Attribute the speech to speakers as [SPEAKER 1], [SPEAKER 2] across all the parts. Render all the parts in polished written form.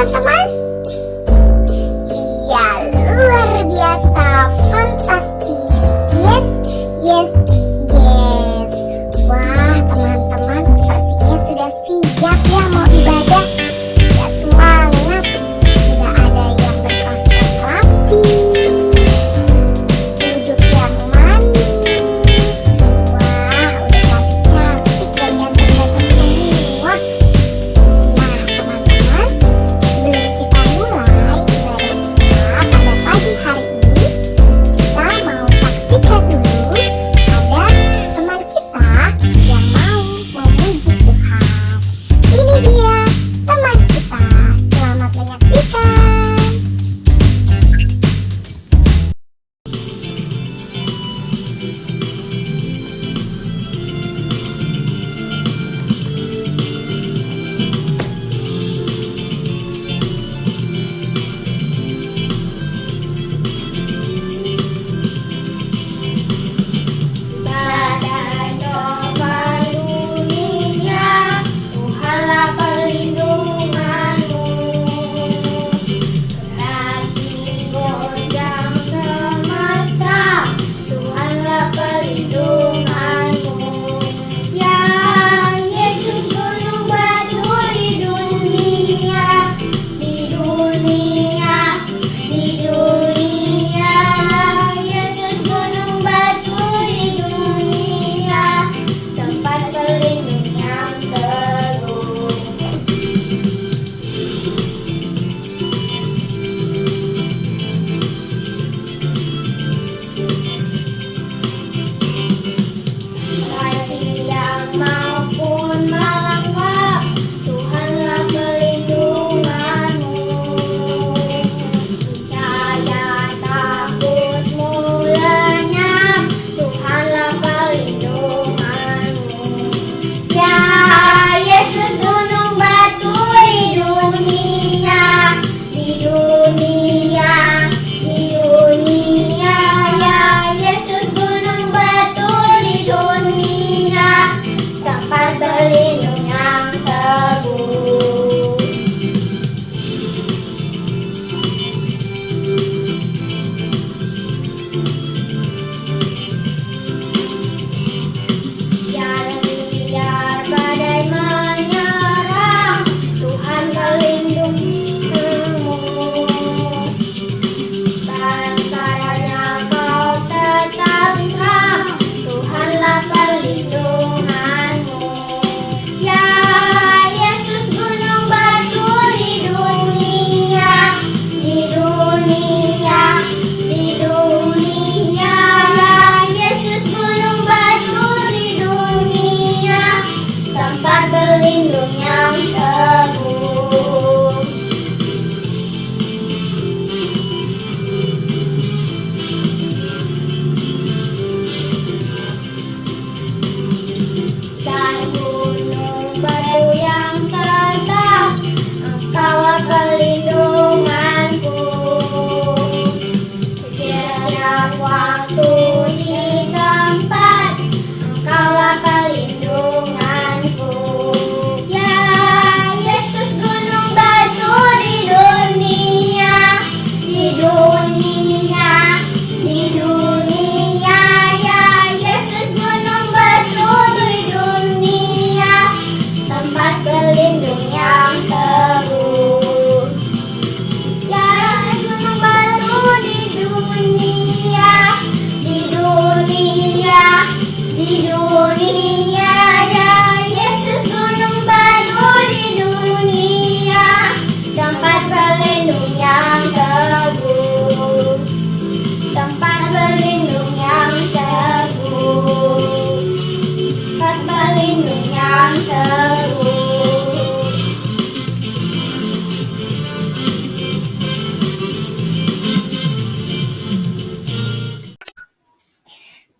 [SPEAKER 1] teman-teman? Ya, luar biasa, fantastis. Yes, yes, yes. Wah, teman-teman sepertinya sudah siap ya mau ibadah. Ya, semangat. Sudah ada yang berpakaian rapi, duduk yang manis. Wah, udah cantik-cantik dan ganteng-ganteng semua. Nah, teman-teman, sebelum kita mulai ibadah kita pada pagi hari ini, kita mau saksikan dulu ada teman kita yang mau memuji Tuhan. Ini dia teman kita. Selamat menyaksikan.
[SPEAKER 2] Badai topan dunia, Tuhanlah perlindunganmu. Kerajaan goncang semesta, Tuhanlah perlindunganmu. Ya Yesus gunung batu di dunia, di dunia, di dunia. Yesus gunung batu di dunia, tempat berlindung yang teguh. Baik siang maupun malam gelap, Tuhanlah perlindunganmu. Niscaya takutmu lenyap, Tuhanlah perlindunganmu. Ya Yesus gunung batu di dunia, di dunia, di dunia. Ya Yesus gunung batu di dunia, tempat berlindung yang teguh. Biar badai menyerang, Tuhan melindungimu. Padanya kau tetap tenang, Tuhanlah perlindunganmu. Ya Yesus gunung batu di dunia, di dunia, di dunia. Ya Yesus gunung batu di dunia, tempat berlindung yang teguh. Dan gunung batu yang tetap, Engkaulah perlindunganku. Setiap waktu di tempat, Engkaulah perlindunganku. Ya Yesus gunung batu di dunia, di dunia, di dunia. Ya Yesus gunung batu di dunia, tempat berlindung yang teguh. Ya gunung batu di dunia, di dunia, di dunia. Ya Yesus gunung batu di dunia, tempat berlindung yang teguh, tempat berlindung yang teguh, tempat berlindung yang teguh.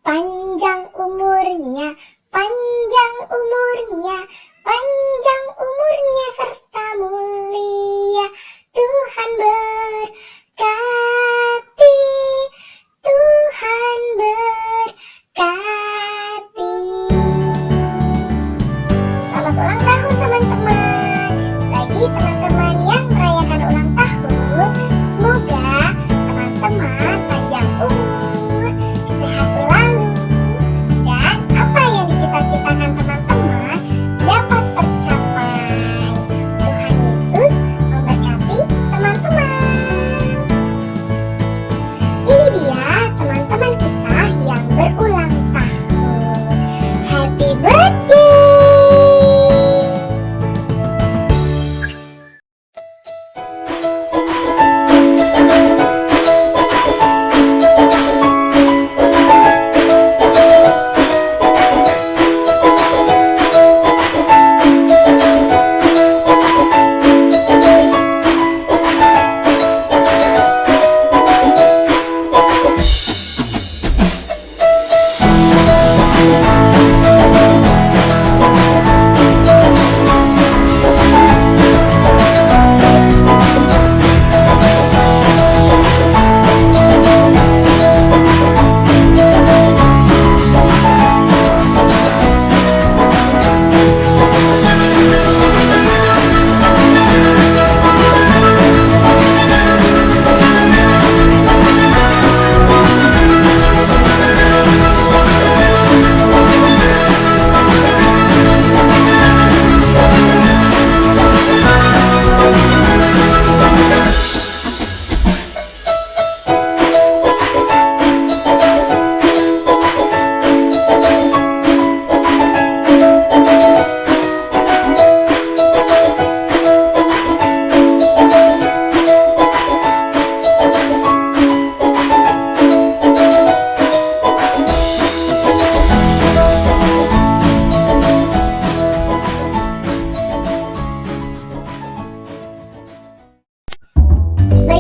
[SPEAKER 1] Panjang umurnya, panjang umurnya, panjang umurnya serta mulia. Tuhan berkati, Tuhan berkati. Selamat ulang tahun teman-teman. Bagi teman-teman yang merayakan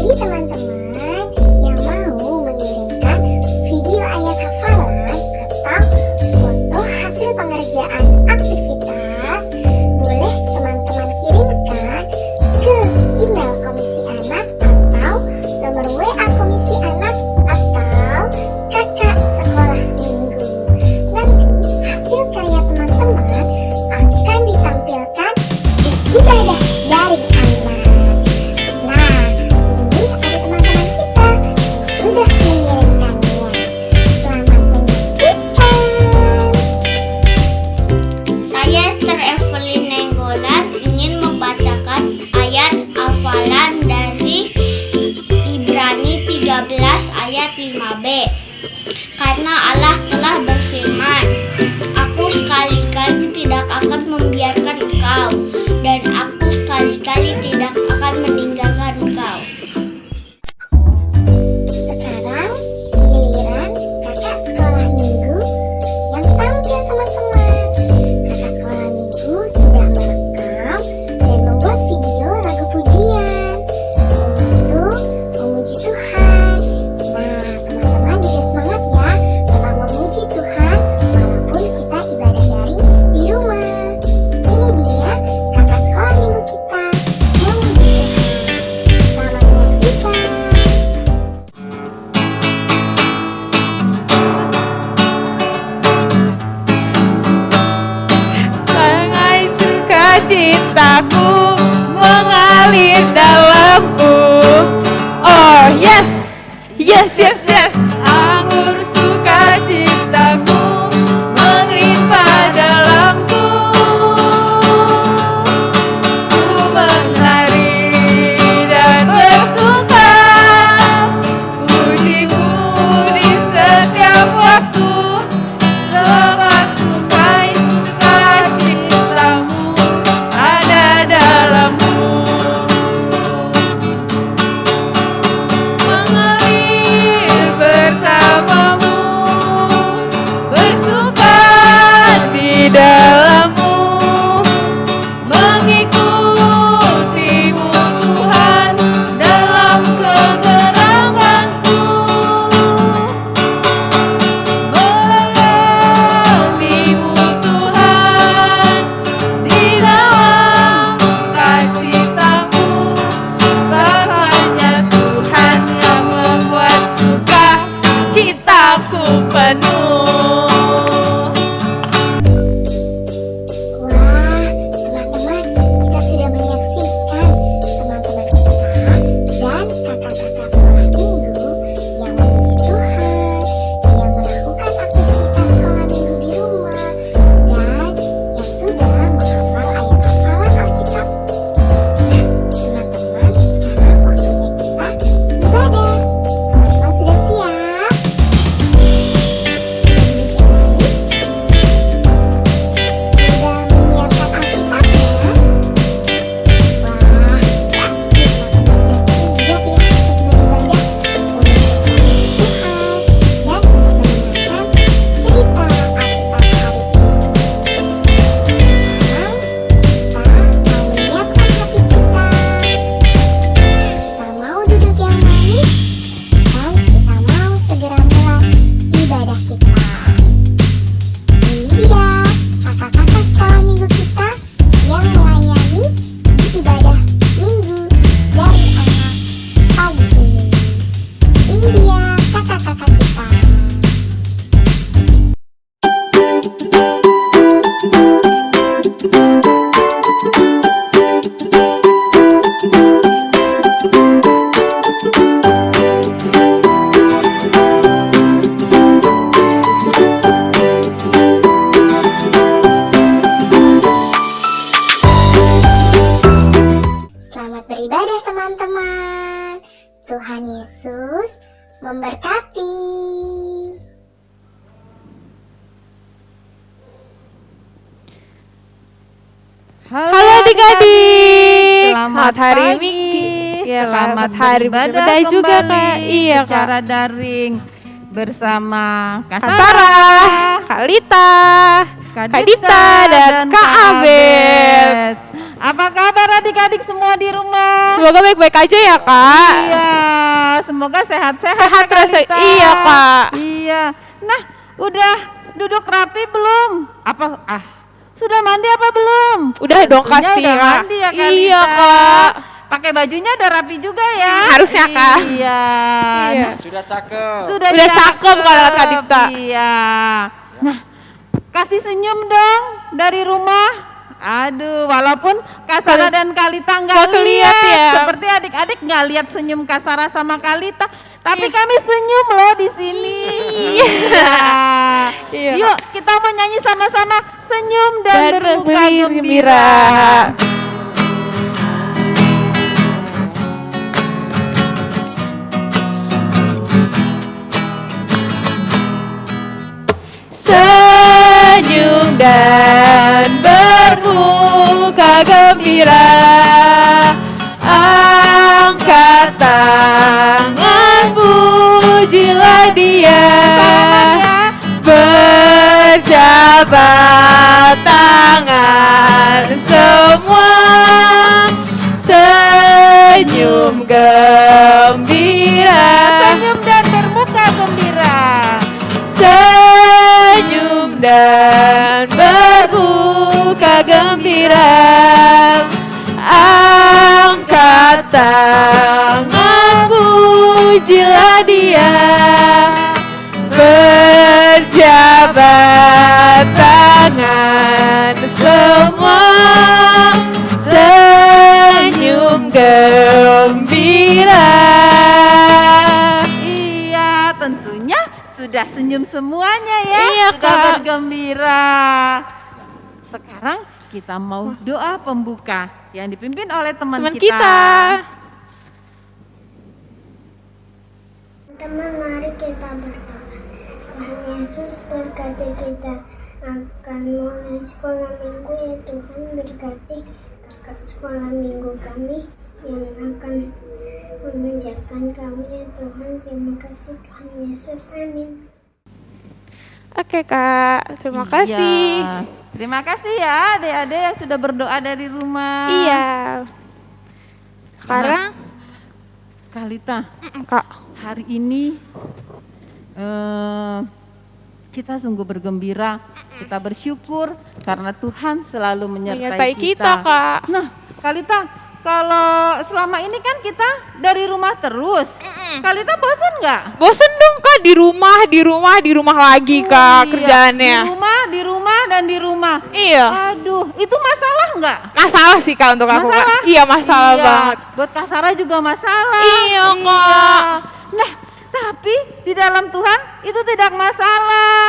[SPEAKER 1] Bagi teman-teman yang mau mengirimkan video ayat hafalan atau foto hasil pengerjaan aktivitas, boleh teman-teman kirimkan ke email Komisi Anak atau nomor WA Komisi Anak atau kakak sekolah minggu. Nanti hasil karya teman-teman akan ditampilkan di ibadah daring anak. Nah, ini ada teman-teman kita yang sudah mengirimkannya. Selamat menyaksikan.
[SPEAKER 2] Saya Esther Evelyn Nenggolan ingin membacakan ayat hafalan dari Ibrani 13 ayat 5b. Karena Allah telah berfirman, "Aku sekali-kali tidak akan membiarkan engkau, dan aku sekali-kali tidak akan meninggalkan engkau."
[SPEAKER 1] Sekarang giliran kakak sekolah minggu yang tampil teman-teman. Kakak sekolah minggu sudah merekam dan membuat video lagu pujian untuk memuji Tuhan. Nah, teman-teman juga semangat ya dalam memuji Tuhan walaupun kita ibadah daring di rumah. Ini dia kakak sekolah minggu kita memuji Tuhan. Selamat menyaksikan.
[SPEAKER 3] Sungai sukacitaku mengalir dalamku. Oh yes, yes, yes, yes. Anggur sukacitaku melimpah dalamku. Ku menari dan bersuka, pujimu di setiap waktu. Sebab sukacitamu ada dalamku. Mengalir bersamamu, bersuka di dalammu, mengikutimu Tuhan dalam kegerakanku. Melayanimu Tuhan di dalam sukacitamu. Hanya Tuhan yang membuat sukacitaku penuh.
[SPEAKER 1] Wah, teman-teman, kita sudah menyaksikan teman-teman kita dan kakak-kakak sekolah minggu yang memuji Tuhan, yang melakukan aktivitas sekolah minggu di rumah, dan yang sudah menghafal ayat hafalan Alkitab. Nah, teman-teman, sekarang waktunya kita ibadah. Teman-teman sudah siap? Sudah duduk yang manis? Sudah menyiapkan Alkitabnya? Wah, ya, teman-teman sudah siap ya untuk beribadah, untuk memuji Tuhan, dan untuk mendengarkan cerita Alkitab hari ini. Sekarang kita mau menyiapkan hati kita. Kita mau duduk yang manis, dan kita mau segera mulai ibadah kita. Ini dia kakak-kakak sekolah minggu kita yang melayani di ibadah minggu dari anak pagi ini. Ini dia kakak-kakak kita. Selamat beribadah teman-teman. Tuhan Yesus memberkati.
[SPEAKER 3] Halo adik-adik,
[SPEAKER 4] Selamat
[SPEAKER 3] hari
[SPEAKER 4] pagi.
[SPEAKER 3] Minggu. Ya,
[SPEAKER 4] Selamat
[SPEAKER 3] hari
[SPEAKER 4] beribadah
[SPEAKER 3] beribadah juga
[SPEAKER 4] kembali
[SPEAKER 3] Kak. Iya Kak.
[SPEAKER 4] secara daring bersama Kak
[SPEAKER 3] Kak
[SPEAKER 4] Sarah,
[SPEAKER 3] Sarah, Kak Lita,
[SPEAKER 4] Kak
[SPEAKER 3] Kak Dita, dan Kak Abed.
[SPEAKER 4] Apa kabar adik-adik semua di rumah?
[SPEAKER 3] Semoga baik-baik aja ya, Kak.
[SPEAKER 4] Iya, semoga sehat-sehat.
[SPEAKER 3] Sehat
[SPEAKER 4] ya,
[SPEAKER 3] terus.
[SPEAKER 4] Kalita.
[SPEAKER 3] Iya, Kak.
[SPEAKER 4] Iya. Nah, udah duduk rapi belum? Sudah mandi apa belum?
[SPEAKER 3] Udah dong,
[SPEAKER 4] Tentunya
[SPEAKER 3] kasih,
[SPEAKER 4] udah
[SPEAKER 3] Kak.
[SPEAKER 4] mandi ya, Kalita.
[SPEAKER 3] Iya, Kak.
[SPEAKER 4] Pakai bajunya udah rapi juga ya?
[SPEAKER 3] Harusnya, Kak.
[SPEAKER 4] Iya.
[SPEAKER 3] Iya.
[SPEAKER 5] Sudah cakep.
[SPEAKER 4] Sudah
[SPEAKER 3] Udah cakep kalau kata Kalita.
[SPEAKER 4] Iya. Nah, kasih senyum dong dari rumah. Aduh, walaupun Kasara dan Kalita nggak
[SPEAKER 3] Nggak keliat
[SPEAKER 4] lihat,
[SPEAKER 3] ya.
[SPEAKER 4] seperti adik-adik nggak lihat senyum Kasara sama Kalita, tapi kami senyum loh di sini. Iya.
[SPEAKER 3] Iya.
[SPEAKER 4] Yuk, kita mau nyanyi sama-sama, senyum dan bermuka
[SPEAKER 3] bergembira.
[SPEAKER 4] gembira.
[SPEAKER 3] Senyum dan bermuka gembira, angkat tangan, pujilah Dia, berjabat tangan semua, senyum gembira,
[SPEAKER 4] Senyum dan bermuka gembira.
[SPEAKER 3] senyum dan bermuka gembira, angkat tangan, pujilah Dia, berjabat tangan semua, senyum gembira.
[SPEAKER 4] Iya, tentunya sudah senyum semuanya ya.
[SPEAKER 3] Iya,
[SPEAKER 4] sudah
[SPEAKER 3] Kak.
[SPEAKER 4] bergembira. Sekarang kita mau doa pembuka yang dipimpin oleh teman
[SPEAKER 3] Teman
[SPEAKER 4] kita.
[SPEAKER 3] kita.
[SPEAKER 1] Teman, mari kita berdoa. Tuhan Yesus, berkati kita akan mulai sekolah minggu ya Tuhan, berkati kakak sekolah minggu kami yang akan mengajarkan kami ya Tuhan. Terima kasih Tuhan Yesus, amin.
[SPEAKER 3] Oke, Kak, terima kasih.
[SPEAKER 4] Iya. Terima kasih ya adik-adik yang sudah berdoa dari rumah.
[SPEAKER 3] Iya. Sekarang,
[SPEAKER 4] Kalita,
[SPEAKER 3] Kak.
[SPEAKER 4] hari ini kita sungguh bergembira, kita bersyukur karena Tuhan selalu menyertai
[SPEAKER 3] kita, Kak.
[SPEAKER 4] Nah, Kalita, kalau selama ini kan kita dari rumah terus. Kalita bosan nggak?
[SPEAKER 3] Bosen dong, Kak, di rumah lagi, Kak,
[SPEAKER 4] Iya,
[SPEAKER 3] kerjaannya.
[SPEAKER 4] Di rumah dan di rumah.
[SPEAKER 3] Iya.
[SPEAKER 4] Aduh, itu masalah nggak?
[SPEAKER 3] Masalah sih, Kak, untuk aku, Kak. Iya, masalah
[SPEAKER 4] Iya,
[SPEAKER 3] banget.
[SPEAKER 4] buat Kasara juga masalah.
[SPEAKER 3] Iya, Kak.
[SPEAKER 4] Nah, tapi di dalam Tuhan itu tidak masalah.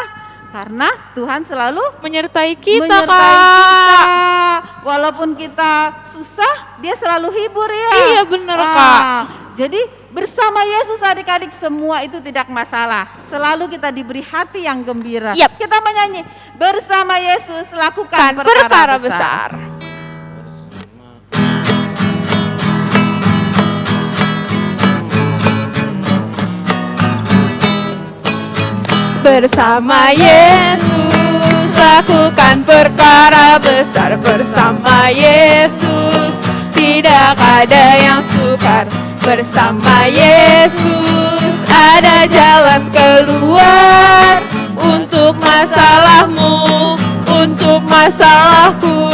[SPEAKER 4] Karena Tuhan selalu
[SPEAKER 3] Menyertai kita,
[SPEAKER 4] menyertai
[SPEAKER 3] Kak.
[SPEAKER 4] kita. Walaupun kita susah, dia selalu hibur ya.
[SPEAKER 3] Iya, bener, Kak.
[SPEAKER 4] Jadi bersama Yesus adik-adik semua itu tidak masalah. Selalu kita diberi hati yang gembira.
[SPEAKER 3] Yap.
[SPEAKER 4] Kita menyanyi, bersama Yesus lakukan
[SPEAKER 3] Kan
[SPEAKER 4] perkara besar.
[SPEAKER 3] Bersama Yesus lakukan perkara besar. Bersama Yesus tidak ada yang sukar. Bersama Yesus ada jalan keluar. Untuk masalahmu, untuk masalahku,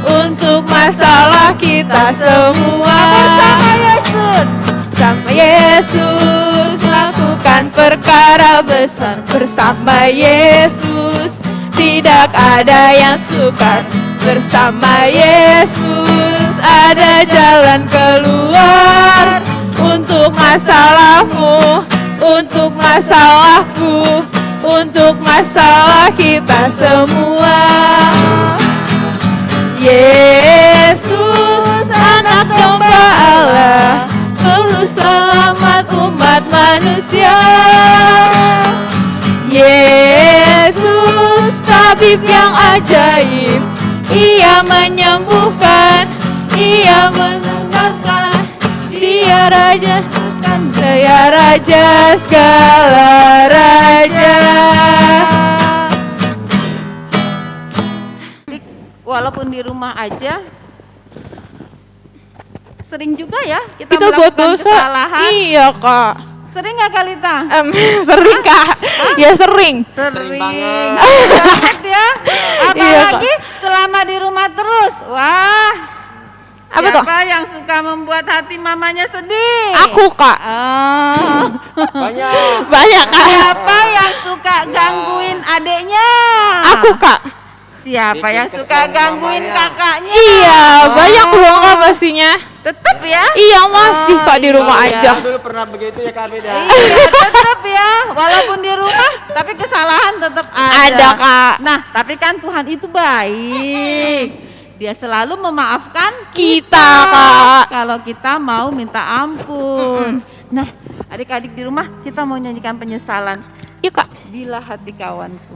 [SPEAKER 3] untuk masalah kita semua.
[SPEAKER 4] Bersama Yesus.
[SPEAKER 3] Bersama Yesus lakukan perkara besar. Bersama Yesus tidak ada yang sukar. Bersama Yesus ada jalan keluar. Untuk masalahmu, untuk masalahku, untuk masalah kita semua. Yesus anak domba Allah, juru selamat umat manusia. Yesus tabib yang ajaib, Ia menyembuhkan, Ia menangkan. Dia raja, Dia raja segala raja.
[SPEAKER 4] Walaupun di rumah aja, sering juga ya kita
[SPEAKER 3] Kita buat
[SPEAKER 4] melakukan
[SPEAKER 3] dosa.
[SPEAKER 4] kesalahan.
[SPEAKER 3] Iya, Kak.
[SPEAKER 4] Sering nggak Kalita?
[SPEAKER 3] Sering, Kak. Ya sering.
[SPEAKER 5] Sering banget.
[SPEAKER 4] Banget ya.
[SPEAKER 3] Iya,
[SPEAKER 4] Apalagi selama di rumah terus. Wah.
[SPEAKER 3] Apa tuh?
[SPEAKER 4] Siapa yang suka membuat hati mamanya sedih?
[SPEAKER 3] Aku, Kak.
[SPEAKER 4] Ah.
[SPEAKER 5] Banyak.
[SPEAKER 3] Banyak, Kak.
[SPEAKER 4] Siapa yang suka gangguin adeknya?
[SPEAKER 3] Aku, Kak.
[SPEAKER 4] Siapa
[SPEAKER 5] Bikin
[SPEAKER 4] yang suka
[SPEAKER 5] kesel
[SPEAKER 4] gangguin
[SPEAKER 5] mamanya.
[SPEAKER 4] kakaknya?
[SPEAKER 3] Iya, banyak dong, Kak, pastinya.
[SPEAKER 4] Tetep ya?
[SPEAKER 3] Iya, masih, Kak, di rumah
[SPEAKER 5] Iya,
[SPEAKER 3] aja.
[SPEAKER 5] dulu pernah begitu ya Kak Beda.
[SPEAKER 4] Iya, tetep ya. Walaupun di rumah, tapi kesalahan tetap ada.
[SPEAKER 3] Ada, Kak.
[SPEAKER 4] Nah, tapi kan Tuhan itu baik. Dia selalu memaafkan
[SPEAKER 3] Kita, Kak.
[SPEAKER 4] kalau kita mau minta ampun. Nah, adik-adik di rumah kita mau nyanyikan penyesalan.
[SPEAKER 3] Yuk, Kak.
[SPEAKER 4] Bila hati kawanku.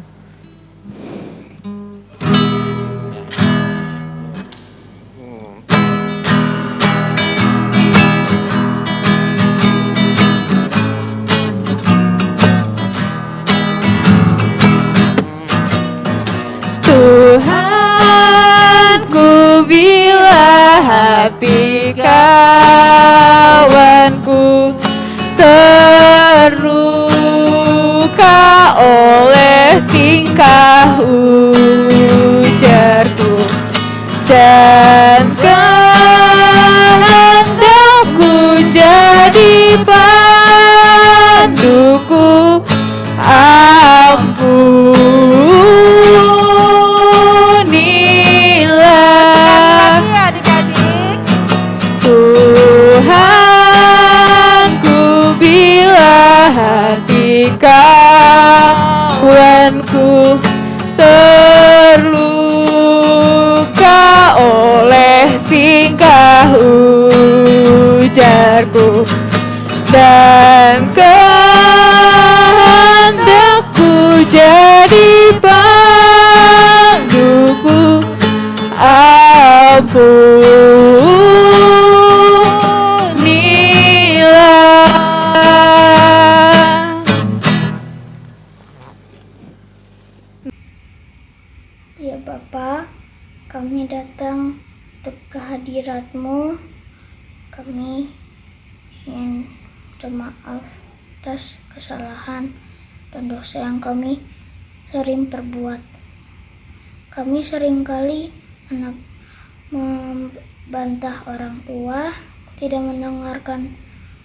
[SPEAKER 3] Tuhanku, bila hati kawanku terluka oleh tingkah ujarku dan kehendakku jadi panduku, ampunilah
[SPEAKER 4] Iya, adik-adik.
[SPEAKER 3] Tuhanku, bila hati kawanku terluka oleh tingkah ujarku dan kehendakku jadi panduku, ampunilah.
[SPEAKER 2] Ya Bapa, kami datang untuk kehadirat-Mu. Kami ingin minta maaf atas kesalahan dan dosa yang kami sering perbuat. Kami seringkali membantah orang tua, tidak mendengarkan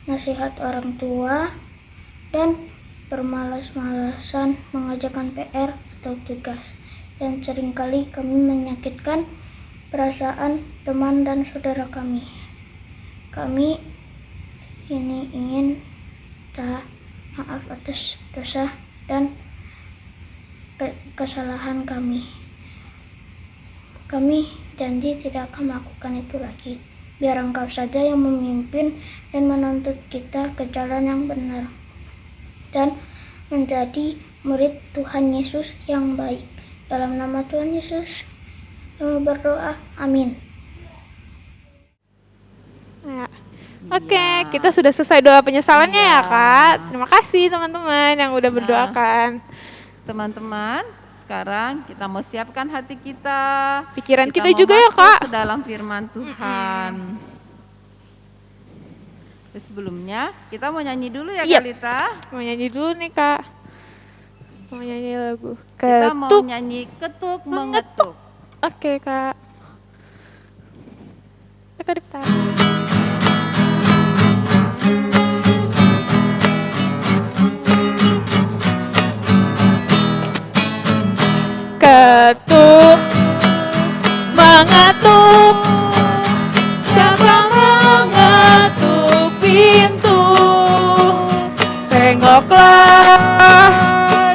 [SPEAKER 2] nasihat orang tua, dan bermalas-malasan mengerjakan PR atau tugas. Dan seringkali kami menyakitkan perasaan teman dan saudara kami. Kami ini ingin minta maaf atas dosa dan kesalahan kami. Kami janji tidak akan melakukan itu lagi. Biar Engkau saja yang memimpin dan menuntut kita ke jalan yang benar dan menjadi murid Tuhan Yesus yang baik. Dalam nama Tuhan Yesus kami berdoa, amin.
[SPEAKER 3] Ya. Oke, kita sudah selesai doa penyesalannya ya, Kak. Terima kasih teman-teman yang udah berdoakan.
[SPEAKER 4] Teman-teman, sekarang kita mau siapkan hati kita.
[SPEAKER 3] Pikiran kita
[SPEAKER 4] mau
[SPEAKER 3] juga ya,
[SPEAKER 4] masuk
[SPEAKER 3] Kak.
[SPEAKER 4] ke dalam firman Tuhan. Terus sebelumnya kita mau nyanyi dulu ya,
[SPEAKER 3] Iya.
[SPEAKER 4] Kalita.
[SPEAKER 3] Mau nyanyi dulu nih, Kak. Mau nyanyi lagu
[SPEAKER 4] Kita mau
[SPEAKER 3] Ketuk.
[SPEAKER 4] nyanyi ketuk mengetuk.
[SPEAKER 3] Oke, Kak. Dekat-dekat. Ketuk mengetuk, siapa mengetuk pintu? Tengoklah,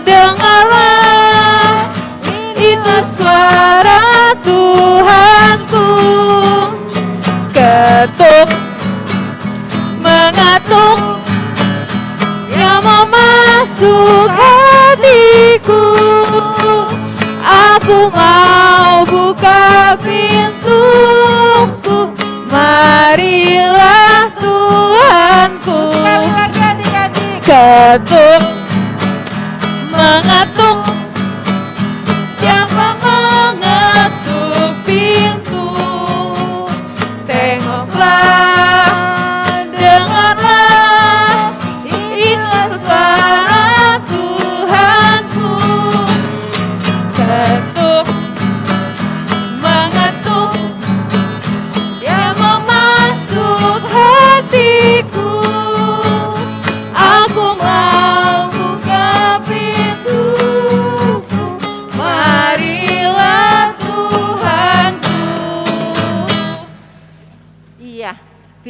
[SPEAKER 3] dengarlah, itu suara Tuhanku. Ketuk mengetuk, yang mau masuk hatiku. Aku mau buka pintuku, marilah Tuhanku.
[SPEAKER 4] Sekali lagi adik-adik.
[SPEAKER 3] Ketuk mengetuk, siapa mengetuk pintu? Tengoklah,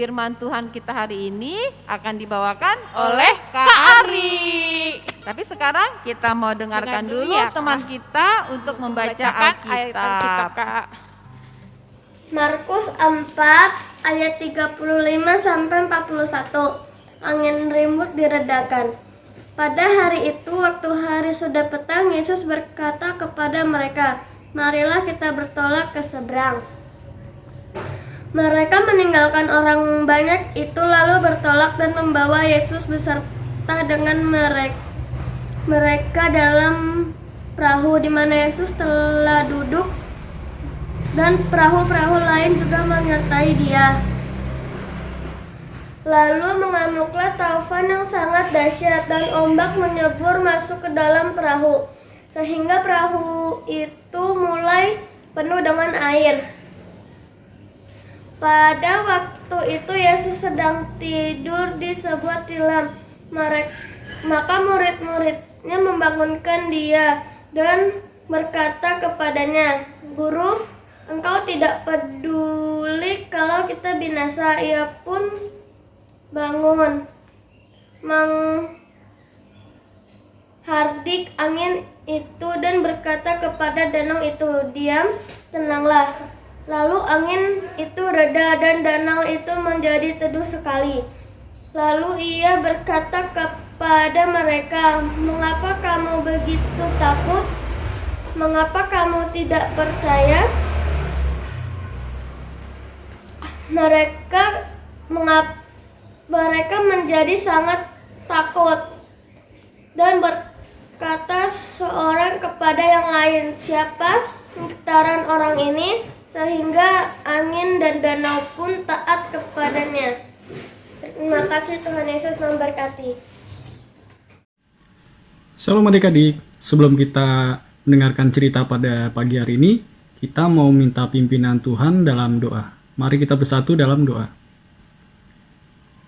[SPEAKER 4] firman Tuhan kita hari ini akan dibawakan
[SPEAKER 3] Oleh Kak Ari.
[SPEAKER 4] Tapi sekarang kita mau dengarkan
[SPEAKER 3] Dengar dulu
[SPEAKER 4] dulu
[SPEAKER 3] ya, Kak.
[SPEAKER 4] teman kita untuk membaca
[SPEAKER 3] Bacakan ayat Alkitab,
[SPEAKER 4] Alkitab.
[SPEAKER 3] Kak.
[SPEAKER 2] Markus 4 ayat 35 sampai 41. Angin ribut diredakan. Pada hari itu, waktu hari sudah petang, Yesus berkata kepada mereka, "Marilah kita bertolak ke seberang." Mereka meninggalkan orang banyak itu lalu bertolak dan membawa Yesus beserta dengan mereka dalam perahu di mana Yesus telah duduk, dan perahu-perahu lain juga menyertai dia. Lalu mengamuklah taufan yang sangat dahsyat dan ombak menyebur masuk ke dalam perahu, sehingga perahu itu mulai penuh dengan air. Pada waktu itu Yesus sedang tidur di sebuah tilam. Maka murid-muridnya membangunkan dia dan berkata kepadanya, "Guru, engkau tidak peduli kalau kita binasa." Ia pun bangun, menghardik angin itu dan berkata kepada danau itu, "Diam, tenanglah." Lalu angin itu reda dan danau itu menjadi teduh sekali. Lalu ia berkata kepada mereka, "Mengapa kamu begitu takut? Mengapa kamu tidak percaya?" Mereka menjadi sangat takut dan berkata seorang kepada yang lain, "Siapa getaran orang ini sehingga angin dan danau pun taat kepadanya?" Terima kasih, Tuhan Yesus memberkati.
[SPEAKER 6] Shalom adik-adik, sebelum kita mendengarkan cerita pada pagi hari ini, kita mau minta pimpinan Tuhan dalam doa. Mari kita bersatu dalam doa.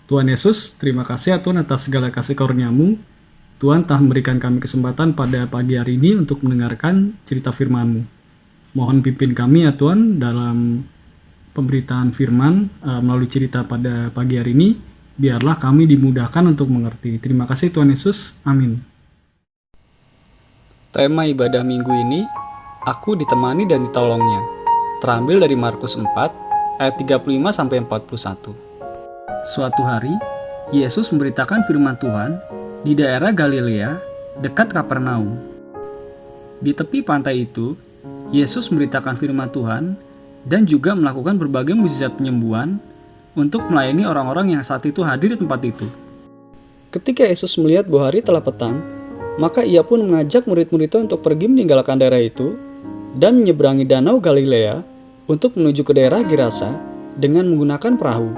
[SPEAKER 6] Tuhan Yesus, terima kasih ya Tuhan atas segala kasih karunia-Mu. Tuhan telah memberikan kami kesempatan pada pagi hari ini untuk mendengarkan cerita firman-Mu. Mohon pimpin kami ya Tuhan dalam pemberitaan firman melalui cerita pada pagi hari ini. Biarlah kami dimudahkan untuk mengerti. Terima kasih Tuhan Yesus. Amin. Tema ibadah minggu ini, aku ditemani dan ditolongnya. Terambil dari Markus 4 ayat 35-41. Suatu hari, Yesus memberitakan firman Tuhan di daerah Galilea dekat Kapernaum. Di tepi pantai itu, Yesus memberitakan firman Tuhan dan juga melakukan berbagai mukjizat penyembuhan untuk melayani orang-orang yang saat itu hadir di tempat itu. Ketika Yesus melihat bahwa hari telah petang, maka ia pun mengajak murid-muridnya untuk pergi meninggalkan daerah itu dan menyeberangi danau Galilea untuk menuju ke daerah Gerasa dengan menggunakan perahu.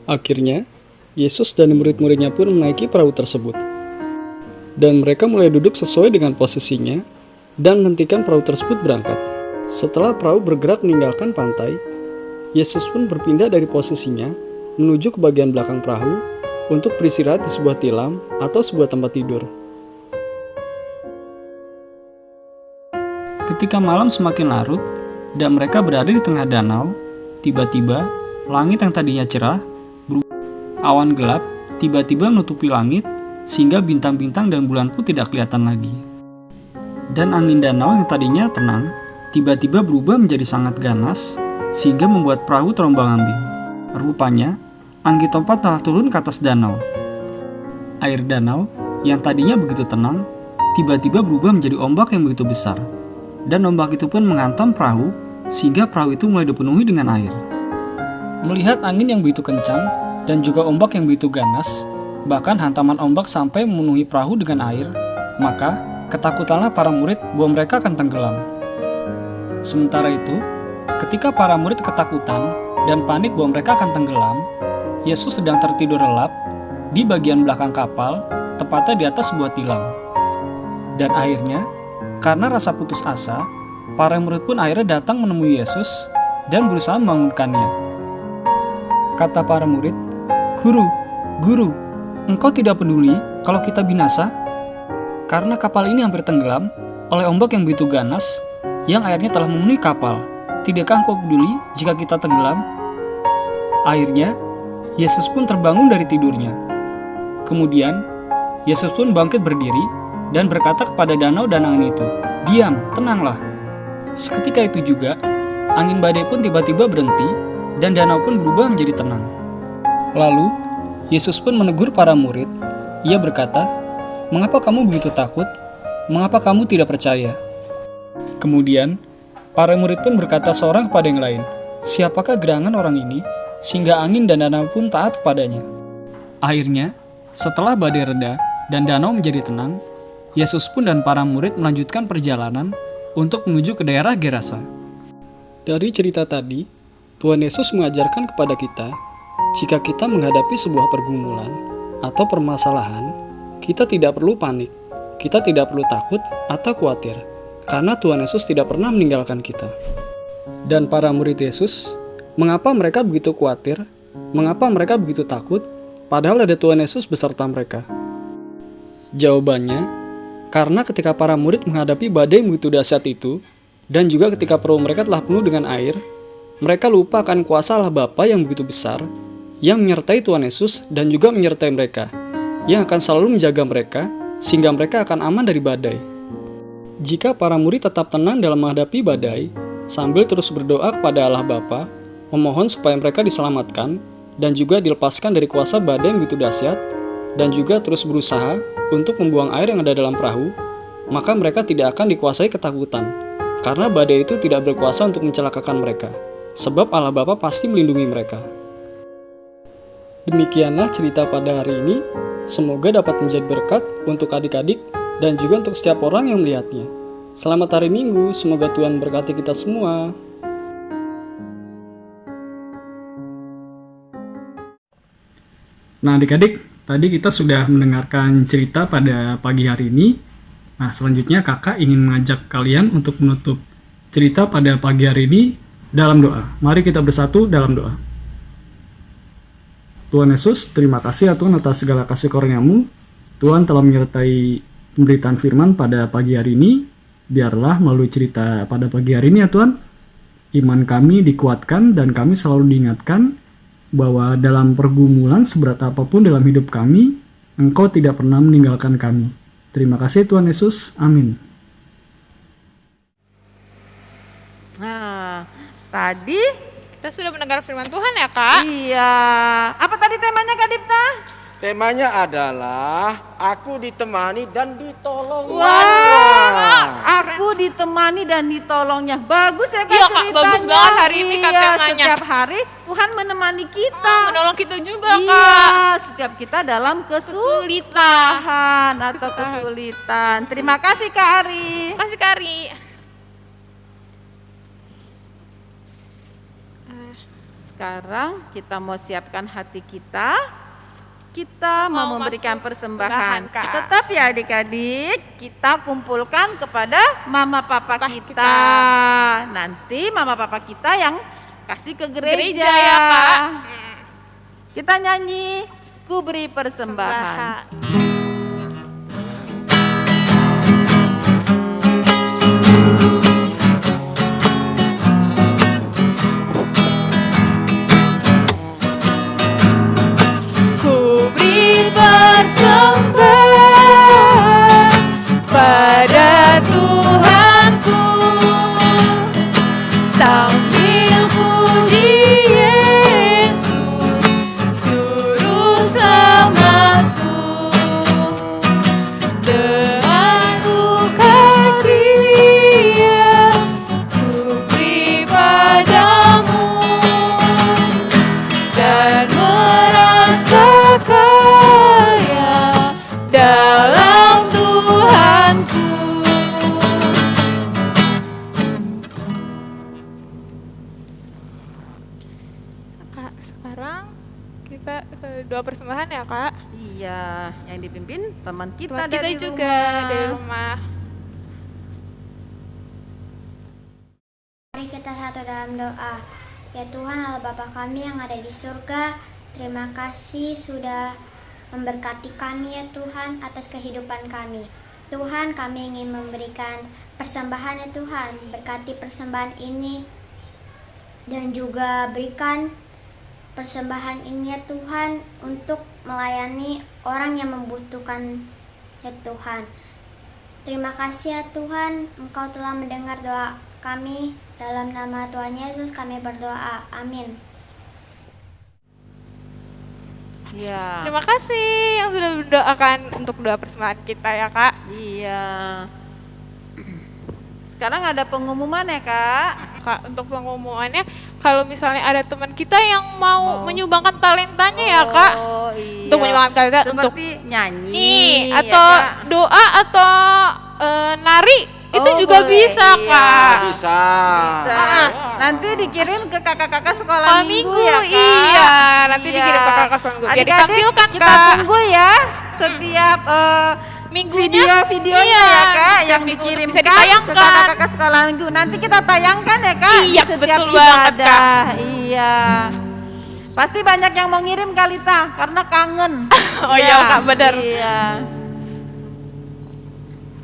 [SPEAKER 6] Akhirnya, Yesus dan murid-muridnya pun menaiki perahu tersebut. Dan mereka mulai duduk sesuai dengan posisinya dan menghentikan perahu tersebut berangkat. Setelah perahu bergerak meninggalkan pantai, Yesus pun berpindah dari posisinya menuju ke bagian belakang perahu untuk beristirahat di sebuah tilam atau sebuah tempat tidur. Ketika malam semakin larut dan mereka berada di tengah danau, tiba-tiba langit yang tadinya cerah awan gelap tiba-tiba menutupi langit sehingga bintang-bintang dan bulan pun tidak kelihatan lagi. Dan angin danau yang tadinya tenang tiba-tiba berubah menjadi sangat ganas sehingga membuat perahu terombang-ambing. Rupanya, angin topan telah turun ke atas danau. Air danau yang tadinya begitu tenang tiba-tiba berubah menjadi ombak yang begitu besar. Dan ombak itu pun menghantam perahu sehingga perahu itu mulai dipenuhi dengan air. Melihat angin yang begitu kencang dan juga ombak yang begitu ganas, bahkan hantaman ombak sampai memenuhi perahu dengan air, maka ketakutanlah para murid bahwa mereka akan tenggelam. Sementara itu, ketika para murid ketakutan dan panik bahwa mereka akan tenggelam, Yesus sedang tertidur lelap di bagian belakang kapal, tepatnya di atas sebuah tilam. Dan akhirnya, karena rasa putus asa, para murid pun akhirnya datang menemui Yesus dan berusaha membangunkannya. Kata para murid, Guru, engkau tidak peduli kalau kita binasa? Karena kapal ini hampir tenggelam oleh ombak yang begitu ganas yang airnya telah memenuhi kapal. Tidakkah Engkau peduli jika kita tenggelam? Akhirnya, Yesus pun terbangun dari tidurnya. Kemudian, Yesus pun bangkit berdiri dan berkata kepada danau dan angin itu, "Diam, tenanglah." Seketika itu juga, angin badai pun tiba-tiba berhenti dan danau pun berubah menjadi tenang. Lalu, Yesus pun menegur para murid. Ia berkata, "Mengapa kamu begitu takut? Mengapa kamu tidak percaya?" Kemudian, para murid pun berkata seorang kepada yang lain, "Siapakah gerangan orang ini, sehingga angin dan danau pun taat kepadanya?" Akhirnya, setelah badai reda dan danau menjadi tenang, Yesus pun dan para murid melanjutkan perjalanan untuk menuju ke daerah Gerasa. Dari cerita tadi, Tuhan Yesus mengajarkan kepada kita, jika kita menghadapi sebuah pergumulan atau permasalahan, kita tidak perlu panik, kita tidak perlu takut atau khawatir, karena Tuhan Yesus tidak pernah meninggalkan kita. Dan para murid Yesus, mengapa mereka begitu khawatir? Mengapa mereka begitu takut? Padahal ada Tuhan Yesus beserta mereka. Jawabannya, karena ketika para murid menghadapi badai yang begitu dahsyat itu, dan juga ketika perahu mereka telah penuh dengan air, mereka lupa akan kuasa Allah Bapa yang begitu besar, yang menyertai Tuhan Yesus dan juga menyertai mereka, yang akan selalu menjaga mereka, sehingga mereka akan aman dari badai. Jika para murid tetap tenang dalam menghadapi badai, sambil terus berdoa kepada Allah Bapa, memohon supaya mereka diselamatkan, dan juga dilepaskan dari kuasa badai yang begitu dahsyat, dan juga terus berusaha untuk membuang air yang ada dalam perahu, maka mereka tidak akan dikuasai ketakutan, karena badai itu tidak berkuasa untuk mencelakakan mereka, sebab Allah Bapa pasti melindungi mereka. Demikianlah cerita pada hari ini, semoga dapat menjadi berkat untuk adik-adik dan juga untuk setiap orang yang melihatnya. Selamat hari Minggu, semoga Tuhan berkati kita semua. Nah adik-adik, tadi kita sudah mendengarkan cerita pada pagi hari ini. Nah selanjutnya kakak ingin mengajak kalian untuk menutup cerita pada pagi hari ini dalam doa. Mari kita bersatu dalam doa. Tuhan Yesus, terima kasih ya Tuhan atas segala kasih karunia-Mu. Tuhan telah menyertai pemberitaan firman pada pagi hari ini. Biarlah melalui cerita pada pagi hari ini ya Tuhan, iman kami dikuatkan dan kami selalu diingatkan bahwa dalam pergumulan seberat apapun dalam hidup kami, Engkau tidak pernah meninggalkan kami. Terima kasih Tuhan Yesus. Amin.
[SPEAKER 4] Nah, tadi
[SPEAKER 3] Kita sudah mendengar firman Tuhan ya, Kak?
[SPEAKER 4] iya. Apa tadi temanya Kak Dipta?
[SPEAKER 5] Temanya adalah aku ditemani dan ditolong.
[SPEAKER 4] Wah, aku ditemani dan ditolongnya. Bagus ya Kak
[SPEAKER 3] Iya, Kak,
[SPEAKER 4] ceritanya.
[SPEAKER 3] bagus banget hari ini, Kak,
[SPEAKER 4] Iya,
[SPEAKER 3] temanya.
[SPEAKER 4] setiap hari Tuhan menemani kita.
[SPEAKER 3] Menolong kita juga,
[SPEAKER 4] Iya,
[SPEAKER 3] Kak.
[SPEAKER 4] setiap kita dalam kesulitan atau kesulitan. Terima kasih Kak Ari.
[SPEAKER 3] Makasih, Kak Ari.
[SPEAKER 4] Sekarang kita mau siapkan hati kita. Kita mau memberikan
[SPEAKER 3] masuk
[SPEAKER 4] persembahan.
[SPEAKER 3] Kak.
[SPEAKER 4] Tetap ya adik-adik, kita kumpulkan kepada mama papa kita. Nanti mama papa kita yang kasih ke gereja.
[SPEAKER 3] Ya, Kak.
[SPEAKER 4] Kita nyanyi, ku beri persembahan.
[SPEAKER 3] Ku beri persembahan pada Tuhanku sambil puji Yesus juru selamatku. Dengan buka Dia ku beri padamu dan merasa kaya dalam Tuhanku. Kak, sekarang kita doa persembahan ya, Kak.
[SPEAKER 4] Iya, yang dipimpin teman kita
[SPEAKER 3] Teman kita
[SPEAKER 4] dari
[SPEAKER 3] juga
[SPEAKER 4] rumah.
[SPEAKER 3] dari rumah.
[SPEAKER 2] Mari kita satu dalam doa. Ya Tuhan Allah Bapa kami yang ada di surga, terima kasih sudah memberkati kami ya Tuhan atas kehidupan kami. Tuhan, kami ingin memberikan persembahan ya Tuhan. Berkati persembahan ini Dan juga berikan persembahan ini ya Tuhan untuk melayani orang yang membutuhkan ya Tuhan. Terima kasih ya Tuhan, Engkau telah mendengar doa kami. Dalam nama Tuhan Yesus kami berdoa. Amin.
[SPEAKER 4] Ya.
[SPEAKER 3] Terima kasih yang sudah mendoakan untuk doa persembahan kita ya Kak.
[SPEAKER 4] Iya. Sekarang ada pengumuman ya Kak.
[SPEAKER 3] Kak, untuk pengumumannya, kalau misalnya ada teman kita yang mau menyumbangkan talentanya ya Kak,
[SPEAKER 4] Iya.
[SPEAKER 3] untuk menyumbangkan talenta untuk
[SPEAKER 4] seperti nyanyi
[SPEAKER 3] nih
[SPEAKER 4] ya,
[SPEAKER 3] atau
[SPEAKER 4] Kak?
[SPEAKER 3] doa atau nari itu juga
[SPEAKER 4] boleh,
[SPEAKER 3] bisa
[SPEAKER 4] iya.
[SPEAKER 3] Kak.
[SPEAKER 5] Bisa.
[SPEAKER 4] Bisa. Nanti dikirim ke kakak-kakak sekolah
[SPEAKER 3] Sekolah
[SPEAKER 4] minggu,
[SPEAKER 3] minggu,
[SPEAKER 4] ya Kak.
[SPEAKER 3] iya. Nanti
[SPEAKER 4] Iya.
[SPEAKER 3] dikirim ke kakak sekolah minggu. Biar
[SPEAKER 4] Adik-adik,
[SPEAKER 3] ditampilkan,
[SPEAKER 4] kita
[SPEAKER 3] Kak.
[SPEAKER 4] tunggu ya setiap
[SPEAKER 3] Minggunya
[SPEAKER 4] videonya
[SPEAKER 3] iya,
[SPEAKER 4] ya Kak
[SPEAKER 3] setiap
[SPEAKER 4] yang
[SPEAKER 3] minggu untuk
[SPEAKER 4] dikirimkan
[SPEAKER 3] bisa
[SPEAKER 4] ke
[SPEAKER 3] ditayangkan.
[SPEAKER 4] kakak-kakak sekolah minggu. Nanti kita tayangkan ya Kak
[SPEAKER 3] Iya,
[SPEAKER 4] di setiap
[SPEAKER 3] betul banget,
[SPEAKER 4] ibadah. Iya. Pasti banyak yang mau ngirim Kalita karena kangen.
[SPEAKER 3] Oh iya, Kak, benar.
[SPEAKER 4] Iya.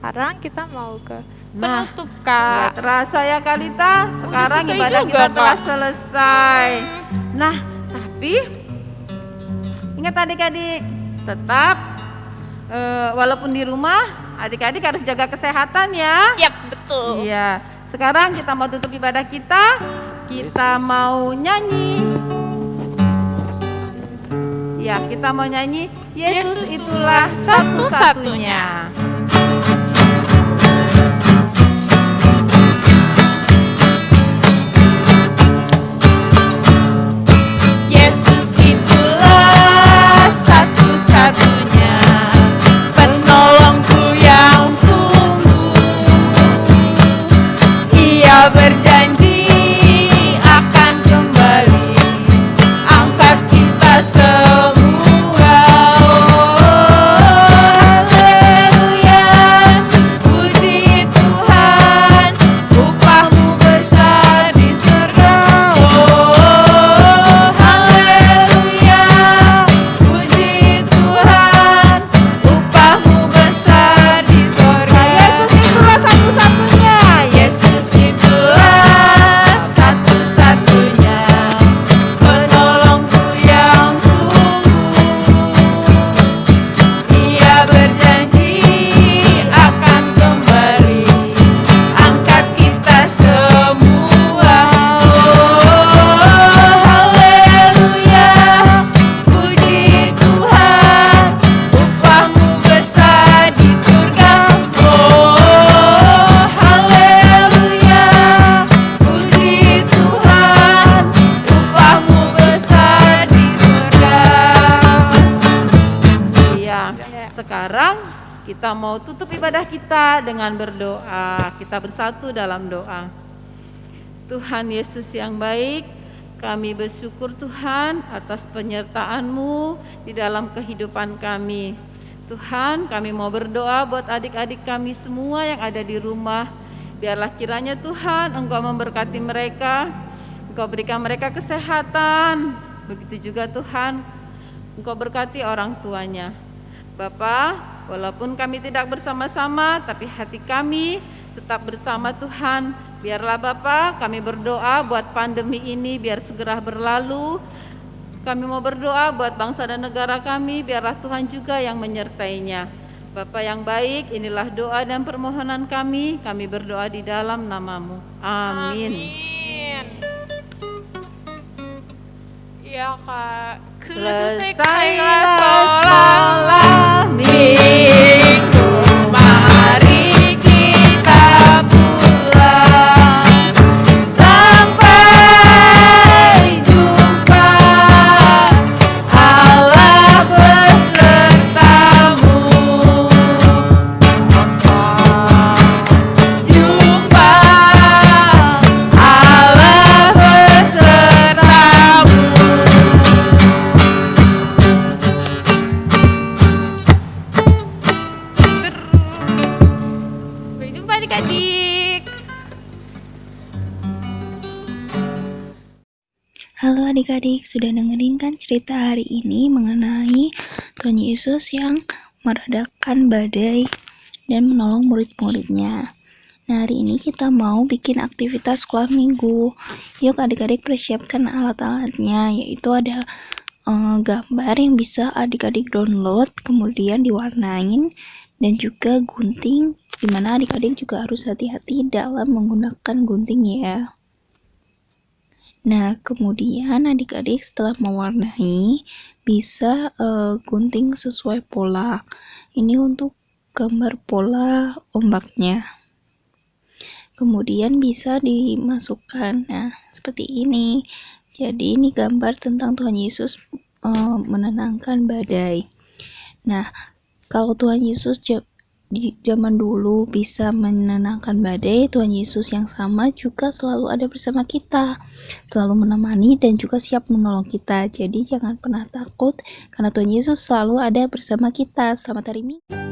[SPEAKER 3] Sekarang kita mau ke
[SPEAKER 4] Nah,
[SPEAKER 3] penutup
[SPEAKER 4] Nggak
[SPEAKER 3] Kak.
[SPEAKER 4] terasa ya Kalita, sekarang
[SPEAKER 3] selesai
[SPEAKER 4] ibadah
[SPEAKER 3] juga,
[SPEAKER 4] kita telah
[SPEAKER 3] Kak.
[SPEAKER 4] selesai. Nah, tapi ingat adik-adik, tetap walaupun di rumah, adik-adik harus jaga kesehatan ya.
[SPEAKER 3] Yap, betul.
[SPEAKER 4] Iya. Sekarang kita mau tutup ibadah kita. Kita mau nyanyi. Ya, kita mau nyanyi. Yesus
[SPEAKER 3] Yesus
[SPEAKER 4] itulah satu-satunya.
[SPEAKER 3] Yesus itulah satu-satunya penolongku yang sungguh. Ia berjanji akan kembali angkat kita semua. Haleluya, puji Tuhan, upahmu besar di surga. Haleluya, puji Tuhan, upahmu besar di surga.
[SPEAKER 4] Yesus itulah
[SPEAKER 3] Yesus itulah
[SPEAKER 4] satu-satunya.
[SPEAKER 3] satu-satunya penolongku yang sungguh. Ia berjanji akan kembali angkat kita semua. Haleluya, puji Tuhan, upahmu besar di surga. Haleluya, puji Tuhan, upahmu besar di surga.
[SPEAKER 4] Iya. Sekarang kita mau tutup ibadah kita dengan berdoa. Kita bersatu dalam doa. Tuhan Yesus yang baik, kami bersyukur Tuhan atas penyertaan-Mu di dalam kehidupan kami. Tuhan, kami mau berdoa buat adik-adik kami semua yang ada di rumah. Biarlah kiranya Tuhan Engkau memberkati mereka, Engkau berikan mereka kesehatan. Begitu juga Tuhan, Engkau berkati orang tuanya. Bapa, walaupun kami tidak bersama-sama, tapi hati kami tetap bersama Tuhan. Biarlah Bapa, kami berdoa buat pandemi ini biar segera berlalu. Kami mau berdoa buat bangsa dan negara kami, biarlah Tuhan juga yang menyertainya. Bapa yang baik, inilah doa dan permohonan kami berdoa di dalam nama-Mu. Amin.
[SPEAKER 3] Amin. Iya Kak, sudah selesai kelas
[SPEAKER 4] Selesailah minggu,
[SPEAKER 3] Mari kita pulang. Sampai jumpa, Allah besertamu. Jumpa, Allah besertamu. Sampai jumpa adik-adik.
[SPEAKER 7] Halo adik-adik, sudah dengerin kan cerita hari ini mengenai Tuhan Yesus yang meredakan badai dan menolong murid-muridnya. Nah, hari ini kita mau bikin aktivitas sekolah minggu. Yuk adik-adik persiapkan alat-alatnya, yaitu ada gambar yang bisa adik-adik download, kemudian diwarnain, dan juga gunting, dimana adik-adik juga harus hati-hati dalam menggunakan gunting ya. Nah, kemudian adik-adik setelah mewarnai bisa gunting sesuai pola. Ini untuk gambar pola ombaknya. Kemudian bisa dimasukkan, nah seperti ini. Jadi ini gambar tentang Tuhan Yesus menenangkan badai. Nah, kalau Tuhan Yesus di zaman dulu bisa menenangkan badai, Tuhan Yesus yang sama juga selalu ada bersama kita, selalu menemani dan juga siap menolong kita. Jadi jangan pernah takut, karena Tuhan Yesus selalu ada bersama kita. Selamat hari Minggu.